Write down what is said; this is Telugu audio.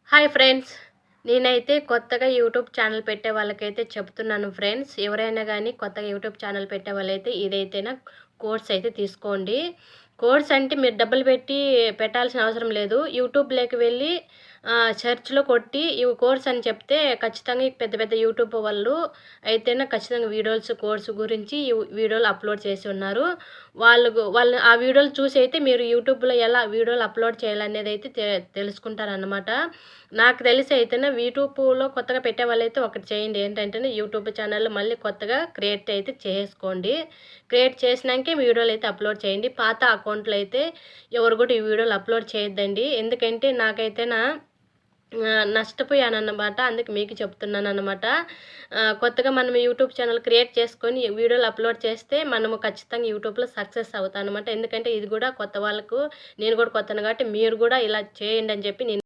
Hi friends. నేనైతే కొత్తగా యూట్యూబ్ ఛానల్ పెట్టే వాళ్ళకైతే చెప్తున్నాను ఫ్రెండ్స్. ఎవరైనా గానీ కొత్తగా యూట్యూబ్ ఛానల్ పెట్టే వాళ్ళైతే ఇదైతేనా కోర్స్ అయితే తీసుకోండి. కోర్స్ అంటే మీరు డబ్బులు పెట్టి పెట్టాల్సిన అవసరం లేదు. యూట్యూబ్‌లోకి వెళ్ళి సెర్చ్‌లో కొట్టి ఈ కోర్స్ అని చెప్తే ఖచ్చితంగా ఈ పెద్ద పెద్ద యూట్యూబ్ వాళ్ళు అయితేనా ఖచ్చితంగా కోర్స్ గురించి వీడియోలు అప్‌లోడ్ చేసి ఉన్నారు. వాళ్ళు ఆ వీడియోలు చూసి అయితే మీరు యూట్యూబ్‌లో ఎలా వీడియోలు అప్‌లోడ్ చేయాలనేదైతే తెలుసుకుంటారనమాట. నాకు తెలిసి అయితేనే యూట్యూబ్‌లో కొత్తగా పెట్టేవాళ్ళైతే ఒకటి చేయండి. ఏంటంటేనే యూట్యూబ్ ఛానల్ మళ్ళీ కొత్తగా క్రియేట్ అయితే చేసుకోండి. క్రియేట్ చేసినాకే వీడియోలైతే అప్‌లోడ్ చేయండి. పాత అకౌంట్‌లో అయితే ఎవరు కూడా ఈ వీడియోలు అప్‌లోడ్ చేయొద్దండి. ఎందుకంటే నాకైతేనా నష్టపోయానన్నమాట. అందుకే మీకు చెప్తున్నానన్నమాట. కొత్తగా మనం యూట్యూబ్ ఛానల్ క్రియేట్ చేసుకొని వీడియోలు అప్‌లోడ్ చేస్తే మనము ఖచ్చితంగా యూట్యూబ్‌లో సక్సెస్ అవుతామన్నమాట. ఎందుకంటే ఇది కూడా కొత్త వాళ్ళకు నేను కూడా కొత్తను కాబట్టి మీరు కూడా ఇలా చేయండి అని చెప్పి నేను